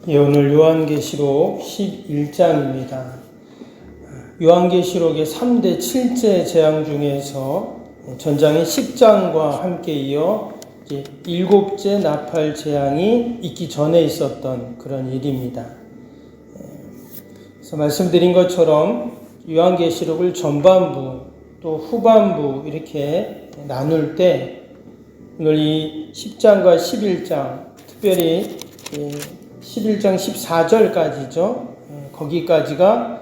예, 오늘 요한계시록 11장입니다. 요한계시록의 3대 7제 재앙 중에서 전장인 10장과 함께 이어 7째 나팔 재앙이 있기 전에 있었던 그런 일입니다. 그래서 말씀드린 것처럼 요한계시록을 전반부 또 후반부 이렇게 나눌 때 오늘 이 10장과 11장, 특별히 11장 14절까지죠. 거기까지가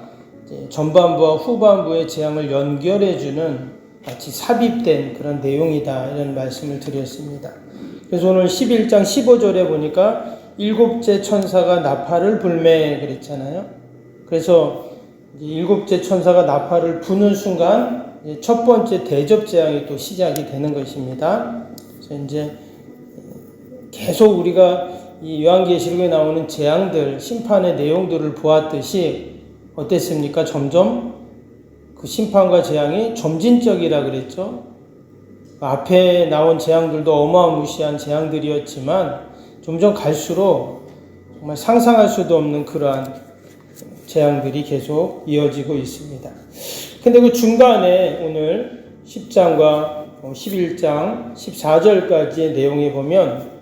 전반부와 후반부의 재앙을 연결해주는 마치 삽입된 그런 내용이다, 이런 말씀을 드렸습니다. 그래서 오늘 11장 15절에 보니까 7째 천사가 나팔을 불매 그랬잖아요. 그래서 7째 천사가 나팔을 부는 순간 첫 번째 대접 재앙이 또 시작이 되는 것입니다. 그래서 이제 계속 우리가 이 요한계시록에 나오는 재앙들, 심판의 내용들을 보았듯이 어땠습니까? 점점 그 심판과 재앙이 점진적이라 그랬죠. 앞에 나온 재앙들도 어마무시한 재앙들이었지만 점점 갈수록 정말 상상할 수도 없는 그러한 재앙들이 계속 이어지고 있습니다. 근데 그 중간에 오늘 10장과 11장 14절까지의 내용에 보면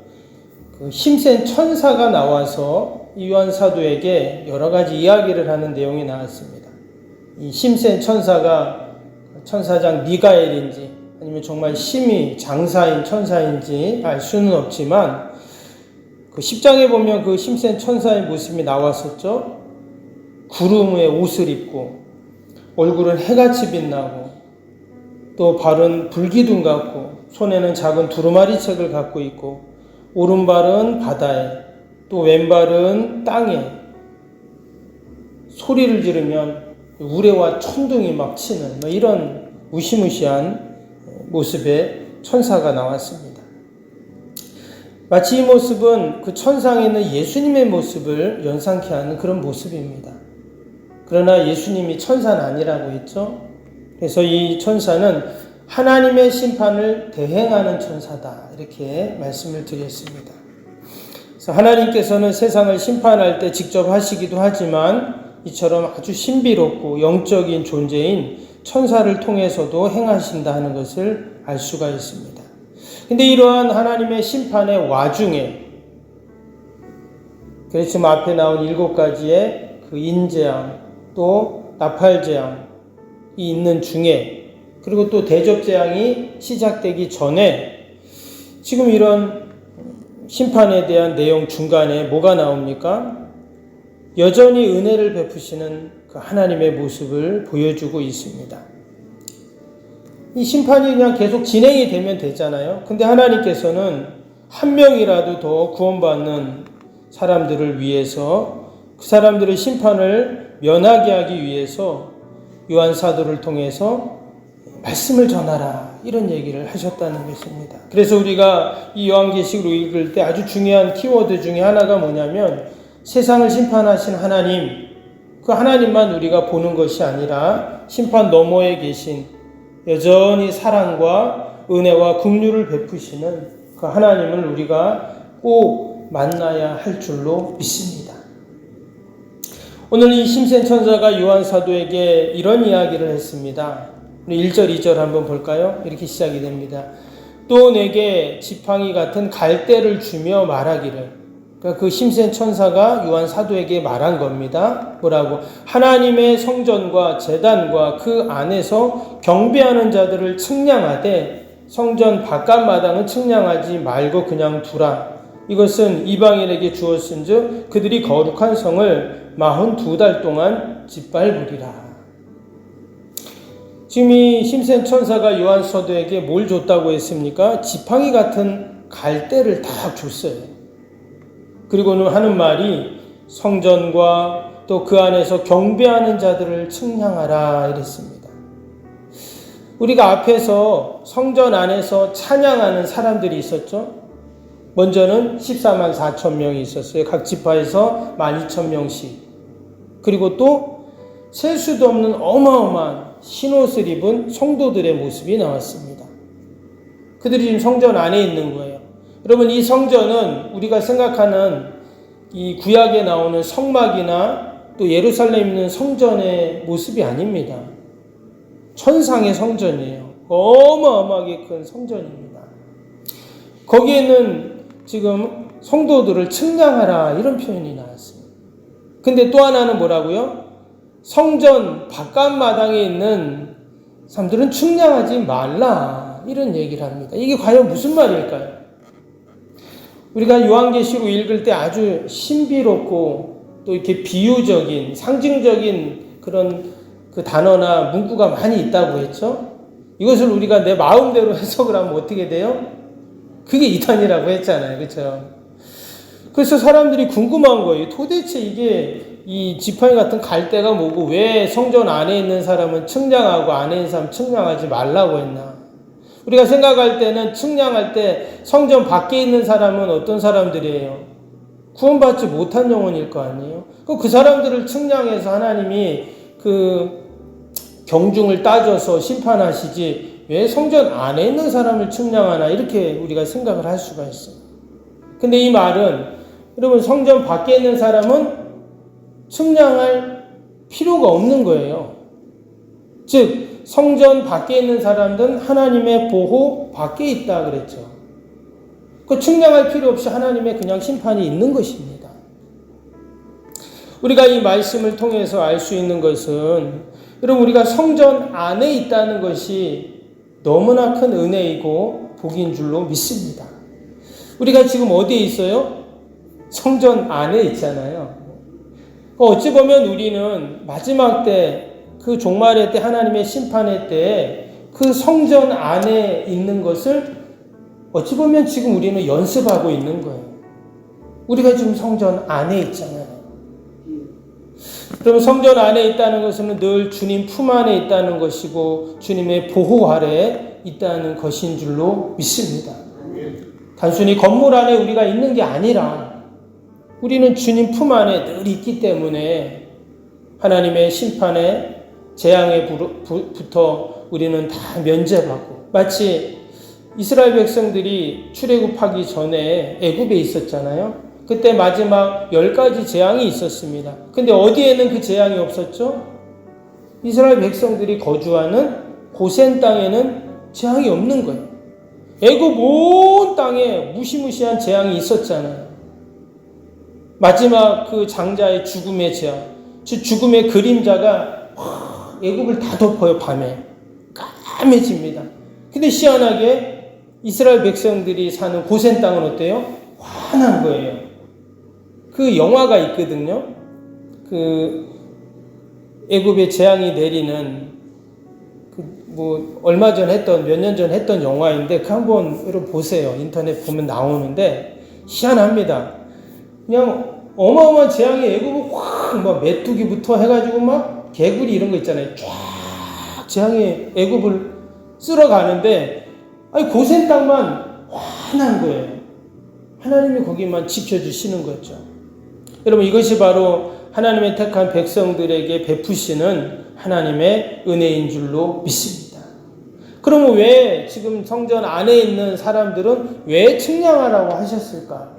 그 힘센 천사가 나와서 요한 사도에게 여러 가지 이야기를 하는 내용이 나왔습니다. 이 힘센 천사가 천사장 미가엘인지 아니면 정말 힘이 장사인 천사인지 알 수는 없지만 그 10장에 보면 그 힘센 천사의 모습이 나왔었죠. 구름의 옷을 입고 얼굴은 해같이 빛나고 또 발은 불기둥 같고 손에는 작은 두루마리 책을 갖고 있고 오른발은 바다에 또 왼발은 땅에 소리를 지르면 우레와 천둥이 막 치는 이런 무시무시한 모습의 천사가 나왔습니다. 마치 이 모습은 그 천상에 있는 예수님의 모습을 연상케 하는 그런 모습입니다. 그러나 예수님이 천사는 아니라고 했죠. 그래서 이 천사는 하나님의 심판을 대행하는 천사다, 이렇게 말씀을 드렸습니다. 그래서 하나님께서는 세상을 심판할 때 직접 하시기도 하지만 이처럼 아주 신비롭고 영적인 존재인 천사를 통해서도 행하신다 하는 것을 알 수가 있습니다. 근데 이러한 하나님의 심판의 와중에 그래서 지금 앞에 나온 7가지의 그 인재앙 또 나팔재앙이 있는 중에 그리고 또 대접재앙이 시작되기 전에 지금 이런 심판에 대한 내용 중간에 뭐가 나옵니까? 여전히 은혜를 베푸시는 그 하나님의 모습을 보여주고 있습니다. 이 심판이 그냥 계속 진행이 되면 되잖아요. 근데 하나님께서는 한 명이라도 더 구원받는 사람들을 위해서 그 사람들의 심판을 면하게 하기 위해서 요한 사도를 통해서 말씀을 전하라, 이런 얘기를 하셨다는 것입니다. 그래서 우리가 이 요한계시록을 읽을 때 아주 중요한 키워드 중에 하나가 뭐냐면 세상을 심판하신 하나님, 그 하나님만 우리가 보는 것이 아니라 심판 너머에 계신 여전히 사랑과 은혜와 긍휼을 베푸시는 그 하나님을 우리가 꼭 만나야 할 줄로 믿습니다. 오늘 이 힘센 천사가 요한 사도에게 이런 이야기를 했습니다. 1절, 2절 한번 볼까요? 이렇게 시작이 됩니다. 또 내게 지팡이 같은 갈대를 주며 말하기를. 그러니까 그 힘센 천사가 요한 사도에게 말한 겁니다. 뭐라고? 하나님의 성전과 제단과 그 안에서 경배하는 자들을 측량하되 성전 바깥마당은 측량하지 말고 그냥 두라. 이것은 이방인에게 주었은즉 그들이 거룩한 성을 42달 동안 짓밟으리라. 지금 이 힘센 천사가 요한 사도에게 뭘 줬다고 했습니까? 지팡이 같은 갈대를 딱 줬어요. 그리고는 하는 말이 성전과 또 그 안에서 경배하는 자들을 측량하라, 이랬습니다. 우리가 앞에서 성전 안에서 찬양하는 사람들이 있었죠. 먼저는 14만 4천 명이 있었어요. 각 지파에서 12,000명씩. 그리고 또 셀 수도 없는 어마어마한 흰옷을 입은 성도들의 모습이 나왔습니다. 그들이 지금 성전 안에 있는 거예요. 여러분, 이 성전은 우리가 생각하는 이 구약에 나오는 성막이나 또 예루살렘에 있는 성전의 모습이 아닙니다. 천상의 성전이에요. 어마어마하게 큰 성전입니다. 거기에는 지금 성도들을 측량하라 이런 표현이 나왔습니다. 근데 또 하나는 뭐라고요? 성전 바깥마당에 있는 사람들은 측량하지 말라 이런 얘기를 합니다. 이게 과연 무슨 말일까요? 우리가 요한계시록 읽을 때 아주 신비롭고 또 이렇게 비유적인 상징적인 그런 그 단어나 문구가 많이 있다고 했죠. 이것을 우리가 내 마음대로 해석을 하면 어떻게 돼요? 그게 이단이라고 했잖아요. 그렇죠? 그래서 사람들이 궁금한 거예요. 도대체 이게 이 지팡이 같은 갈대가 뭐고 왜 성전 안에 있는 사람은 측량하고 안에 있는 사람 측량하지 말라고 했나? 우리가 생각할 때는 측량할 때 성전 밖에 있는 사람은 어떤 사람들이에요? 구원받지 못한 영혼일 거 아니에요? 그 사람들을 측량해서 하나님이 그 경중을 따져서 심판하시지 왜 성전 안에 있는 사람을 측량하나 이렇게 우리가 생각을 할 수가 있어요. 근데 이 말은 여러분 성전 밖에 있는 사람은 측량할 필요가 없는 거예요. 즉 성전 밖에 있는 사람들은 하나님의 보호 밖에 있다 그랬죠. 그 측량할 필요 없이 하나님의 그냥 심판이 있는 것입니다. 우리가 이 말씀을 통해서 알 수 있는 것은 여러분 우리가 성전 안에 있다는 것이 너무나 큰 은혜이고 복인 줄로 믿습니다. 우리가 지금 어디에 있어요? 성전 안에 있잖아요. 어찌 보면 우리는 마지막 때 그 종말의 때 하나님의 심판의 때 그 성전 안에 있는 것을 어찌 보면 지금 우리는 연습하고 있는 거예요. 우리가 지금 성전 안에 있잖아요. 그럼 성전 안에 있다는 것은 늘 주님 품 안에 있다는 것이고 주님의 보호 아래에 있다는 것인 줄로 믿습니다. 단순히 건물 안에 우리가 있는 게 아니라 우리는 주님 품 안에 늘 있기 때문에 하나님의 심판에 재앙에부터 우리는 다 면제받고 마치 이스라엘 백성들이 출애굽하기 전에 애굽에 있었잖아요. 그때 마지막 10가지 재앙이 있었습니다. 근데 어디에는 그 재앙이 없었죠? 이스라엘 백성들이 거주하는 고센 땅에는 재앙이 없는 거예요. 애굽 온 땅에 무시무시한 재앙이 있었잖아요. 마지막 그 장자의 죽음의 재앙, 즉 죽음의 그림자가 애굽을 다 덮어요. 밤에 까매집니다. 근데 희한하게 이스라엘 백성들이 사는 고센 땅은 어때요? 환한 거예요. 그 영화가 있거든요. 그 애굽에 재앙이 내리는 그 얼마 전 했던 몇 년 전 했던 영화인데 그 한번 여러분 보세요. 인터넷 보면 나오는데 희한합니다. 그냥 어마어마한 재앙이 애굽을 확 막 메뚜기부터 해가지고 막 개구리 이런 거 있잖아요. 쫙 재앙이 애굽을 쓸어가는데 아니 고센 땅만 환한 거예요. 하나님이 거기만 지켜주시는 거죠. 여러분 이것이 바로 하나님의 택한 백성들에게 베푸시는 하나님의 은혜인 줄로 믿습니다. 그러면 왜 지금 성전 안에 있는 사람들은 왜 측량하라고 하셨을까?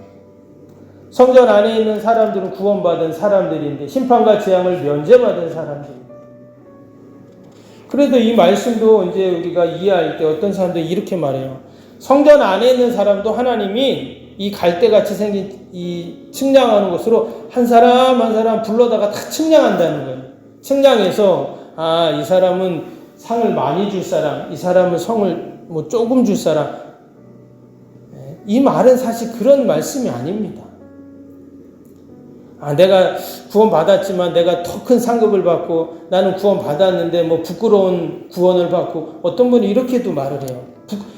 성전 안에 있는 사람들은 구원받은 사람들인데 심판과 재앙을 면제받은 사람들입니다. 그래도 이 말씀도 이제 우리가 이해할 때 어떤 사람들이 이렇게 말해요. 성전 안에 있는 사람도 하나님이 이 갈대같이 생긴 이 측량하는 것으로 한 사람 한 사람 불러다가 다 측량한다는 거예요. 측량해서 이 사람은 상을 많이 줄 사람, 이 사람은 성을 조금 줄 사람. 이 말은 사실 그런 말씀이 아닙니다. 내가 구원 받았지만 내가 더 큰 상급을 받고 나는 구원 받았는데 부끄러운 구원을 받고 어떤 분이 이렇게도 말을 해요.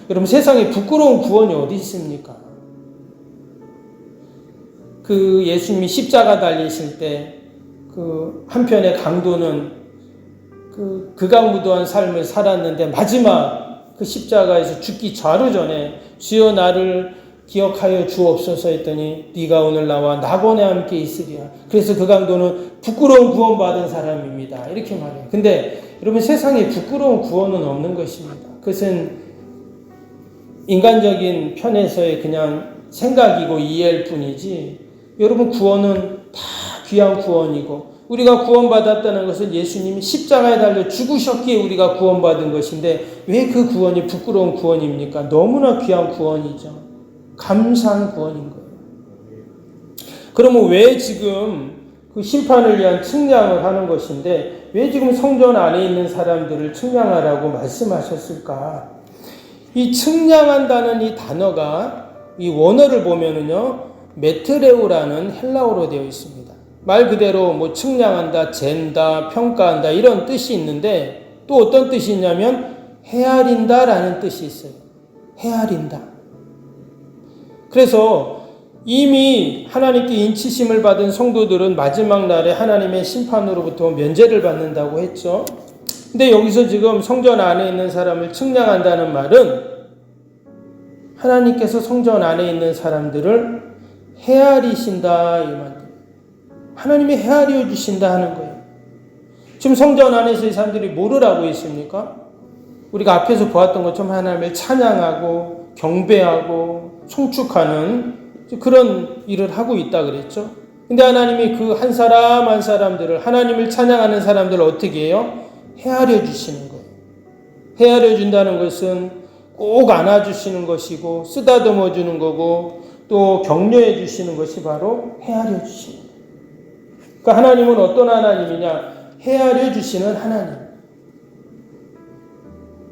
여러분 세상에 부끄러운 구원이 어디 있습니까? 그 예수님이 십자가 달리실 때 그 한편의 강도는 그 극악무도한 삶을 살았는데 마지막 그 십자가에서 죽기 자루 전에 주여 나를 기억하여 주옵소서 했더니 네가 오늘 나와 낙원에 함께 있으리라. 그래서 그 강도는 부끄러운 구원받은 사람입니다. 이렇게 말해요. 근데 여러분 세상에 부끄러운 구원은 없는 것입니다. 그것은 인간적인 편에서의 그냥 생각이고 이해일 뿐이지 여러분 구원은 다 귀한 구원이고 우리가 구원받았다는 것은 예수님이 십자가에 달려 죽으셨기에 우리가 구원받은 것인데 왜 그 구원이 부끄러운 구원입니까? 너무나 귀한 구원이죠. 감사한 구원인 거예요. 그러면 왜 지금 그 심판을 위한 측량을 하는 것인데 왜 지금 성전 안에 있는 사람들을 측량하라고 말씀하셨을까? 이 측량한다는 이 단어가 이 원어를 보면은요, 메트레오라는 헬라어로 되어 있습니다. 말 그대로 뭐 측량한다, 잰다, 평가한다 이런 뜻이 있는데 또 어떤 뜻이 있냐면 헤아린다라는 뜻이 있어요. 헤아린다. 그래서 이미 하나님께 인치심을 받은 성도들은 마지막 날에 하나님의 심판으로부터 면제를 받는다고 했죠. 근데 여기서 지금 성전 안에 있는 사람을 측량한다는 말은 하나님께서 성전 안에 있는 사람들을 헤아리신다 이 말. 하나님이 헤아려 주신다 하는 거예요. 지금 성전 안에서 이 사람들이 뭐를 하고 있습니까? 우리가 앞에서 보았던 것처럼 하나님을 찬양하고 경배하고 송축하는 그런 일을 하고 있다 그랬죠. 근데 하나님이 그 한 사람 한 사람들을 하나님을 찬양하는 사람들을 어떻게 해요? 헤아려 주시는 거예요. 헤아려 준다는 것은 꼭 안아주시는 것이고 쓰다듬어 주는 거고 또 격려해 주시는 것이 바로 헤아려 주시는 거예요. 그러니까 하나님은 어떤 하나님이냐? 헤아려 주시는 하나님.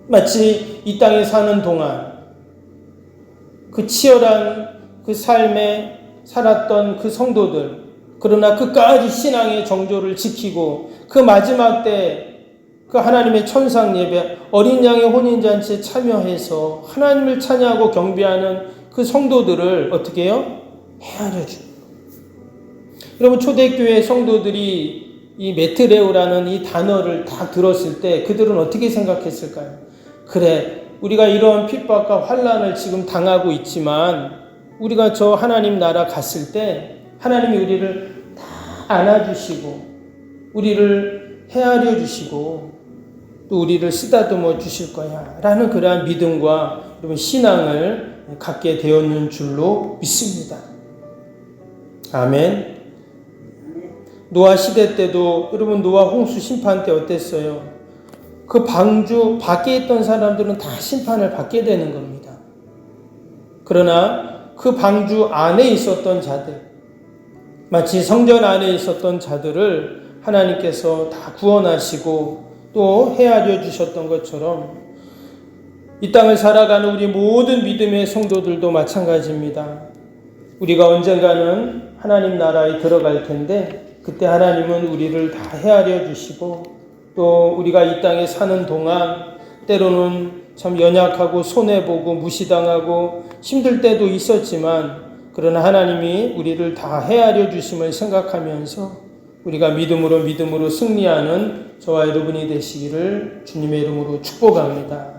마치 이 땅에 사는 동안 그 치열한 그 삶에 살았던 그 성도들, 그러나 끝까지 신앙의 정조를 지키고 그 마지막 때 그 하나님의 천상 예배, 어린 양의 혼인잔치에 참여해서 하나님을 찬양하고 경배하는 그 성도들을 어떻게 해요? 헤아려 줍니다. 여러분 초대교회 성도들이 이 메트레오라는 이 단어를 다 들었을 때 그들은 어떻게 생각했을까요? 그래, 우리가 이런 핍박과 환난을 지금 당하고 있지만 우리가 저 하나님 나라 갔을 때 하나님이 우리를 다 안아주시고 우리를 헤아려 주시고 또 우리를 쓰다듬어 주실 거야 라는 그러한 믿음과 여러분 신앙을 갖게 되었는 줄로 믿습니다. 아멘. 노아 시대 때도 여러분 노아 홍수 심판 때 어땠어요? 그 방주 밖에 있던 사람들은 다 심판을 받게 되는 겁니다. 그러나 그 방주 안에 있었던 자들, 마치 성전 안에 있었던 자들을 하나님께서 다 구원하시고 또 헤아려 주셨던 것처럼 이 땅을 살아가는 우리 모든 믿음의 성도들도 마찬가지입니다. 우리가 언젠가는 하나님 나라에 들어갈 텐데 그때 하나님은 우리를 다 헤아려 주시고 또 우리가 이 땅에 사는 동안 때로는 참 연약하고 손해보고 무시당하고 힘들 때도 있었지만 그러나 하나님이 우리를 다 헤아려 주심을 생각하면서 우리가 믿음으로 승리하는 저와 여러분이 되시기를 주님의 이름으로 축복합니다.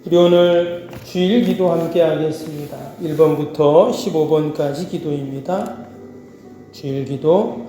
우리 오늘 주일 기도 함께 하겠습니다. 1번부터 15번까지 기도입니다. 주일 기도.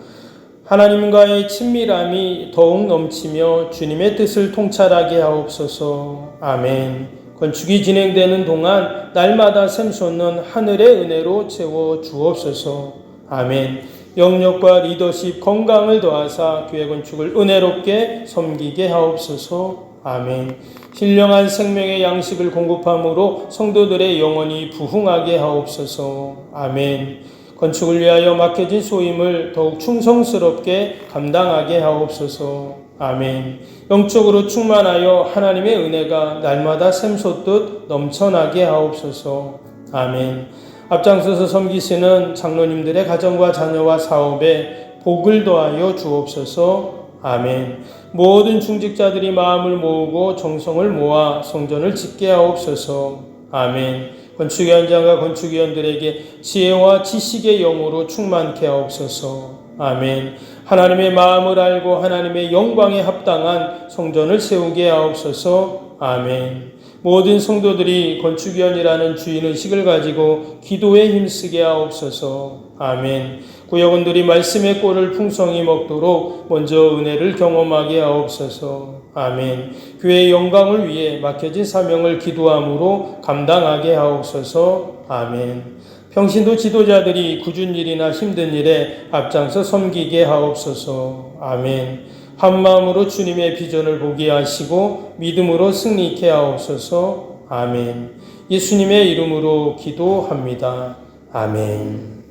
하나님과의 친밀함이 더욱 넘치며 주님의 뜻을 통찰하게 하옵소서. 아멘. 건축이 진행되는 동안 날마다 샘솟는 하늘의 은혜로 채워 주옵소서. 아멘. 영역과 리더십 건강을 더하사 교회 건축을 은혜롭게 섬기게 하옵소서. 아멘. 신령한 생명의 양식을 공급함으로 성도들의 영혼이 부흥하게 하옵소서. 아멘. 건축을 위하여 맡겨진 소임을 더욱 충성스럽게 감당하게 하옵소서. 아멘. 영적으로 충만하여 하나님의 은혜가 날마다 샘솟듯 넘쳐나게 하옵소서. 아멘. 앞장서서 섬기시는 장로님들의 가정과 자녀와 사업에 복을 더하여 주옵소서. 아멘. 모든 중직자들이 마음을 모으고 정성을 모아 성전을 짓게 하옵소서. 아멘. 건축 현장과 건축위원들에게 지혜와 지식의 영으로 충만케 하옵소서. 아멘. 하나님의 마음을 알고 하나님의 영광에 합당한 성전을 세우게 하옵소서. 아멘. 모든 성도들이 건축위원이라는 주인의식을 가지고 기도에 힘쓰게 하옵소서. 아멘. 구역원들이 말씀의 꼴을 풍성히 먹도록 먼저 은혜를 경험하게 하옵소서. 아멘. 교회의 영광을 위해 맡겨진 사명을 기도함으로 감당하게 하옵소서. 아멘. 평신도 지도자들이 굳은 일이나 힘든 일에 앞장서 섬기게 하옵소서. 아멘. 한마음으로 주님의 비전을 보게 하시고 믿음으로 승리케 하옵소서. 아멘. 예수님의 이름으로 기도합니다. 아멘.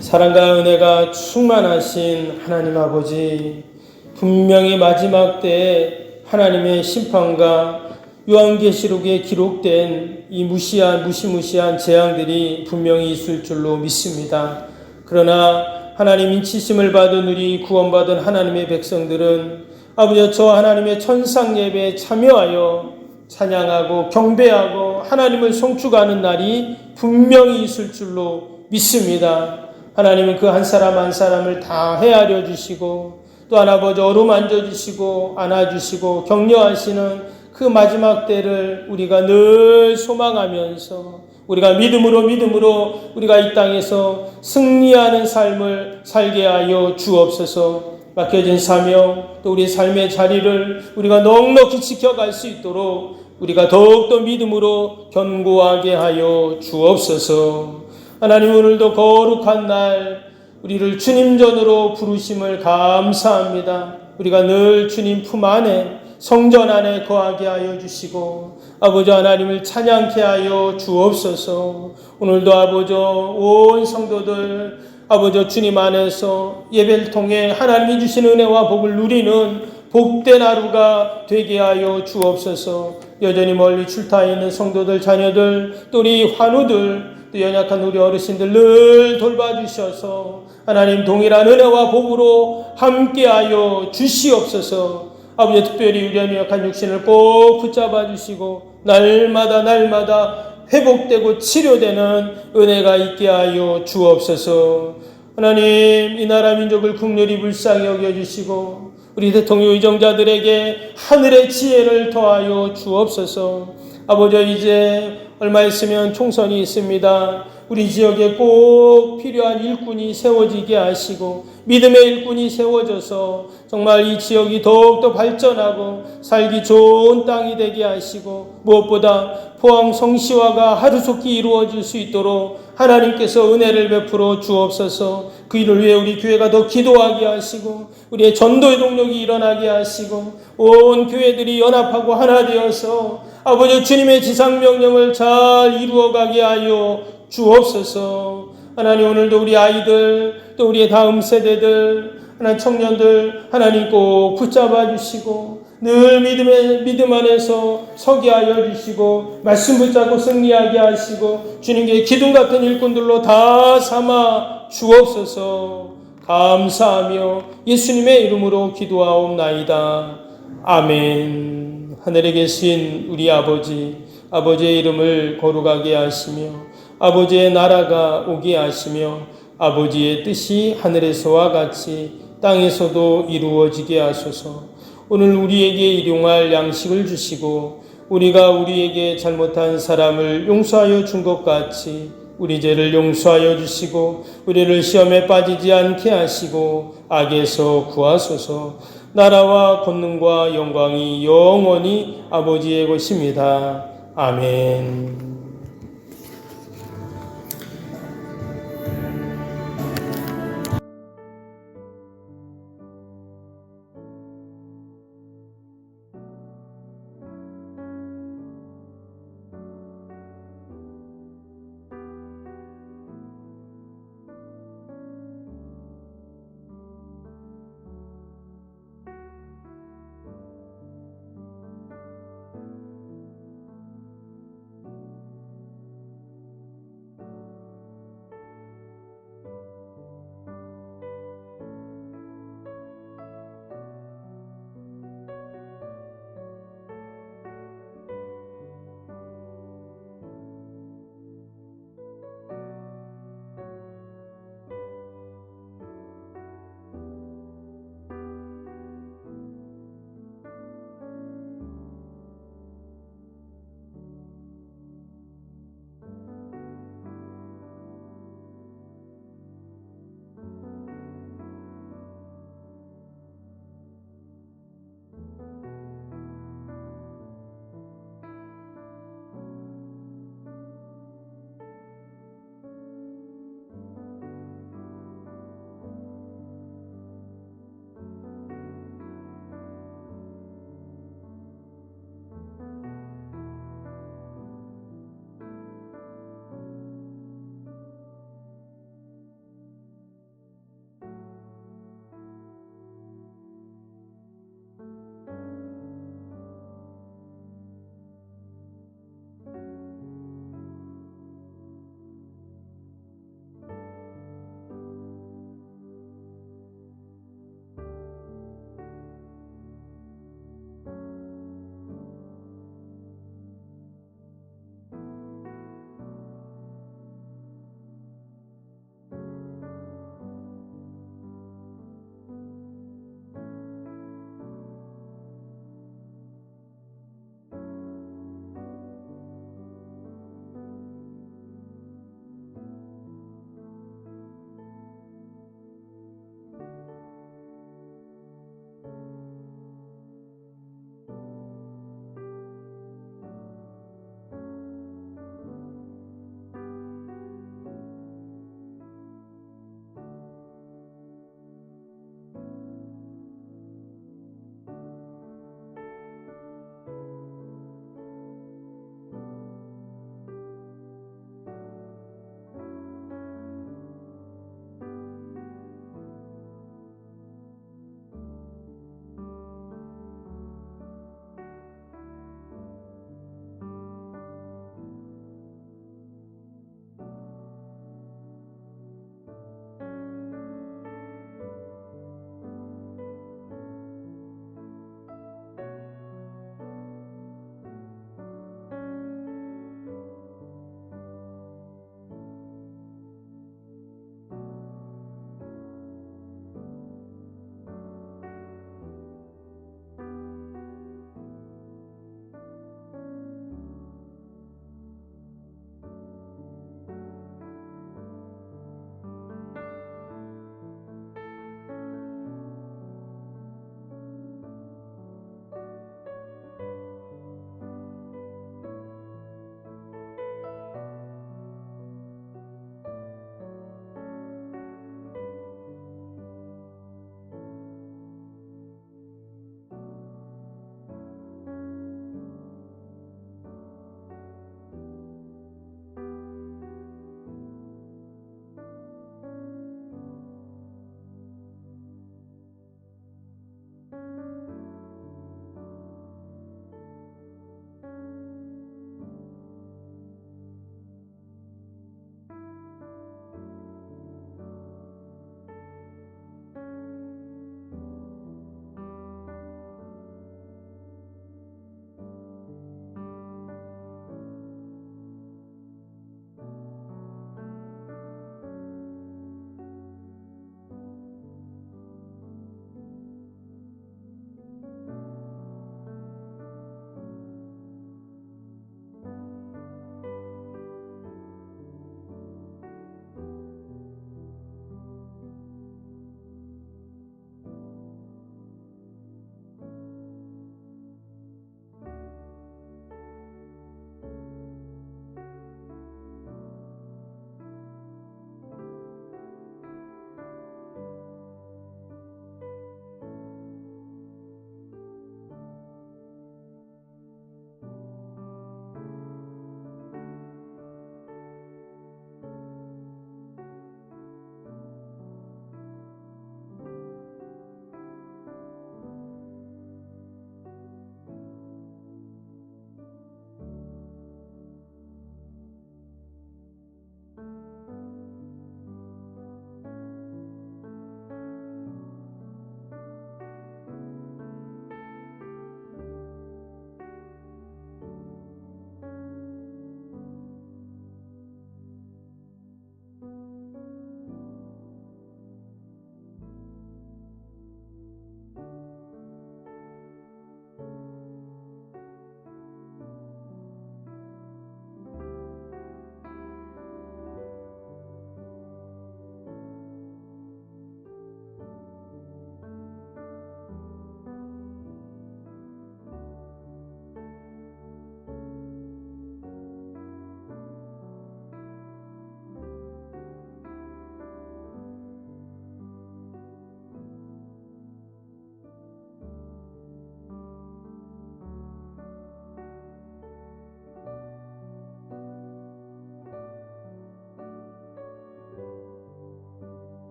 사랑과 은혜가 충만하신 하나님 아버지, 분명히 마지막 때에 하나님의 심판과 요한계시록에 기록된 이 무시무시한 재앙들이 분명히 있을 줄로 믿습니다. 그러나 하나님 인치심을 받은 우리 구원받은 하나님의 백성들은 아버지 저 하나님의 천상 예배에 참여하여 찬양하고 경배하고 하나님을 송축하는 날이 분명히 있을 줄로 믿습니다. 하나님은 그 한 사람 한 사람을 다 헤아려 주시고 또한 아버지 어루만져 주시고 안아주시고 격려하시는 그 마지막 때를 우리가 늘 소망하면서 우리가 믿음으로 우리가 이 땅에서 승리하는 삶을 살게 하여 주옵소서. 맡겨진 사명 또 우리 삶의 자리를 우리가 넉넉히 지켜갈 수 있도록 우리가 더욱더 믿음으로 견고하게 하여 주옵소서. 하나님 오늘도 거룩한 날 우리를 주님 전으로 부르심을 감사합니다. 우리가 늘 주님 품 안에 성전 안에 거하게 하여 주시고 아버지 하나님을 찬양케 하여 주옵소서. 오늘도 아버지 온 성도들 아버지 주님 안에서 예배를 통해 하나님이 주신 은혜와 복을 누리는 복된 하루가 되게 하여 주옵소서. 여전히 멀리 출타해 있는 성도들 자녀들 또 우리 환우들 또 연약한 우리 어르신들 늘 돌봐주셔서 하나님 동일한 은혜와 복으로 함께하여 주시옵소서. 아버지 특별히 우리 연약한 육신을 꼭 붙잡아 주시고 날마다 회복되고 치료되는 은혜가 있게 하여 주옵소서. 하나님 이 나라 민족을 긍휼히 불쌍히 여겨주시고 우리 대통령 의정자들에게 하늘의 지혜를 더하여 주옵소서. 아버지 이제 얼마 있으면 총선이 있습니다. 우리 지역에 꼭 필요한 일꾼이 세워지게 하시고 믿음의 일꾼이 세워져서 정말 이 지역이 더욱더 발전하고 살기 좋은 땅이 되게 하시고 무엇보다 포항 성시화가 하루속히 이루어질 수 있도록 하나님께서 은혜를 베풀어 주옵소서. 그 일을 위해 우리 교회가 더 기도하게 하시고 우리의 전도의 동력이 일어나게 하시고 온 교회들이 연합하고 하나 되어서 아버지 주님의 지상명령을 잘 이루어가게 하여 주옵소서. 하나님 오늘도 우리 아이들 또 우리의 다음 세대들 하나님 청년들 하나님 꼭 붙잡아 주시고 늘 믿음 안에서 서게 하여 주시고 말씀 붙잡고 승리하게 하시고 주님께 기둥 같은 일꾼들로 다 삼아 주옵소서. 감사하며 예수님의 이름으로 기도하옵나이다. 아멘. 하늘에 계신 우리 아버지의 이름을 거룩하게 하시며 아버지의 나라가 오게 하시며 아버지의 뜻이 하늘에서와 같이 땅에서도 이루어지게 하소서. 오늘 우리에게 일용할 양식을 주시고 우리가 우리에게 잘못한 사람을 용서하여 준 것 같이 우리 죄를 용서하여 주시고 우리를 시험에 빠지지 않게 하시고 악에서 구하소서. 나라와 권능과 영광이 영원히 아버지의 것입니다. 아멘.